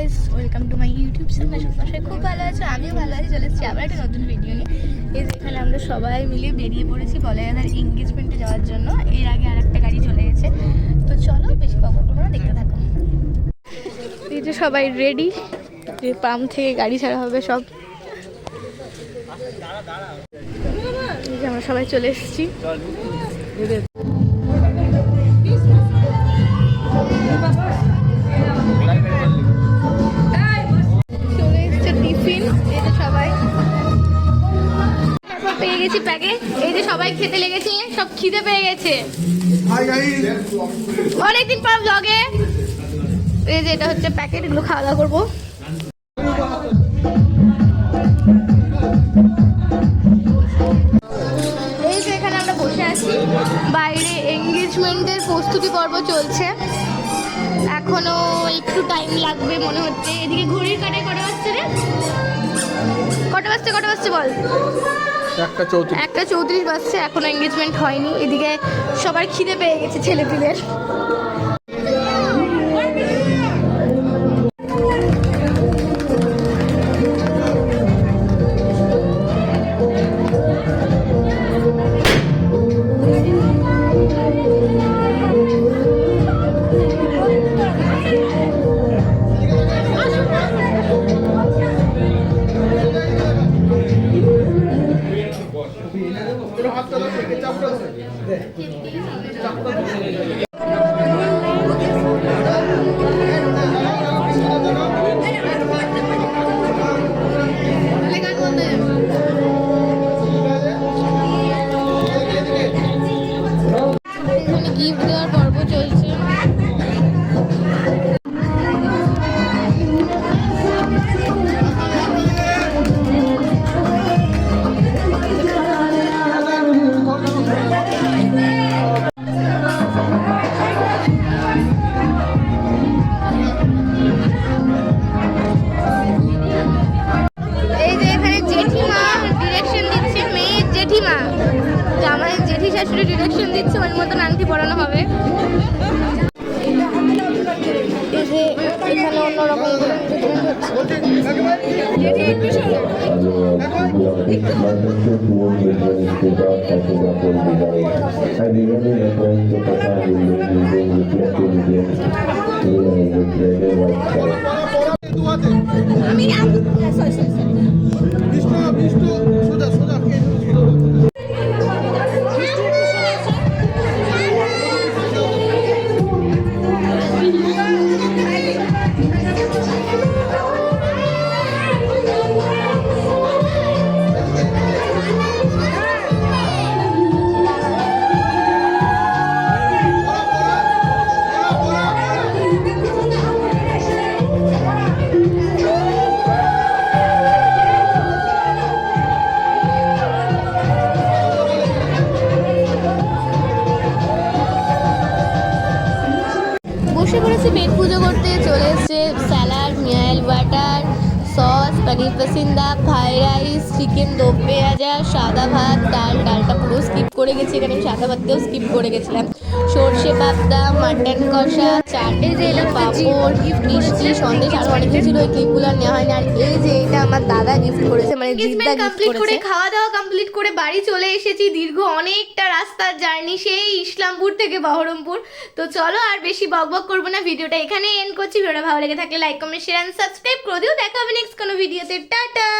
Guys, welcome to my YouTube channel. সবাই খুব ভালো আছো, আমিও ভালো আছি। চলে এসেছি আবার একটা নতুন ভিডিও নিয়ে। এই যে এখানে আমরা সবাই মিলে বেরিয়ে পড়েছি বলাইদার এঙ্গেজমেন্টে যাওয়ার জন্য। এর আগে আরেকটা গাড়ি চলে গেছে, তো চলো বেশি কথা বলবো না, দেখতে থাকো। এই যে সবাই রেডি, যে পাম্প থেকে গাড়ি ছাড়া হবে সব। এই যে আমরা সবাই চলে এসেছি। চলে এসছে টিফিন, এই যে সবাই পেয়ে গেছি প্যাকে। এই যে সবাই খেতে লেগেছে, সব খিদে পেয়ে গেছে অনেকদিন পর ব্লগে। এই যে এটা হচ্ছে প্যাকেট, এগুলো খাওয়া দাওয়া করবো। এই যে এখানে আমরা বসে আছি, বাইরে এঙ্গেজমেন্টের প্রস্তুতি পর্ব চলছে, এখনো একটু টাইম লাগবে মনে হচ্ছে। এদিকে ঘড়ির কাঁটায় কটা বাজছে রে? কটা বাজছে বল? 1:34 বাজছে, এখনো এঙ্গেজমেন্ট হয়নি। এদিকে সবার খিদে পেয়ে গেছে ছেলেপিলের। গিফট দেওয়ার পর্ব চলছে। এই যে এখানে জেঠিমা ডিরেকশন দিচ্ছে, মেয়ের জেঠিমা, জামাই জেঠি শাশুড়ি ডিরেকশন দিচ্ছে, ওর মতন আংটি পরানো হবে। এই যে এখানে অন্যরকম বসে পড়েছি পেট পুজো করতে। চলে এসছে স্যালাড, মিনারেল ওয়াটার, সস, পনির পাসিন্দা, ফ্রাইড রাইস, চিকেন দো পেঁয়াজা, সাদা ভাত, ডালটা পুরো স্কিপ করে গেছি, এখানে আমি সাদা ভাতটাও স্কিপ করে গেছিলাম, সর্ষে পাবদা, মাটন কষা, চাটনি, পাঁপড়, মিষ্টি, সন্দেশ, আরও অনেক কিছু ছিল। ওই ক্লিপগুলো নেওয়া হয়নি। আর এই যে এটা আমার দাদা গিফট করেছে, মানে জিদ্দা গিফট করেছে। খাওয়া দাওয়া কমপ্লিট করে বাড়ি চলে এসেছি। দীর্ঘ অনেকটা রাস্তার জার্নি, সেই ইসলামপুর থেকে বহরমপুর। তো চলো আর বেশি বকবক করবো না, ভিডিওটা এখানে এন্ড করছি। ভিডিওটা ভালো লেগে থাকলে like, comment, share and subscribe করে দিও। দেখা হবে নেক্সট কোনো ভিডিওতে। টাটা।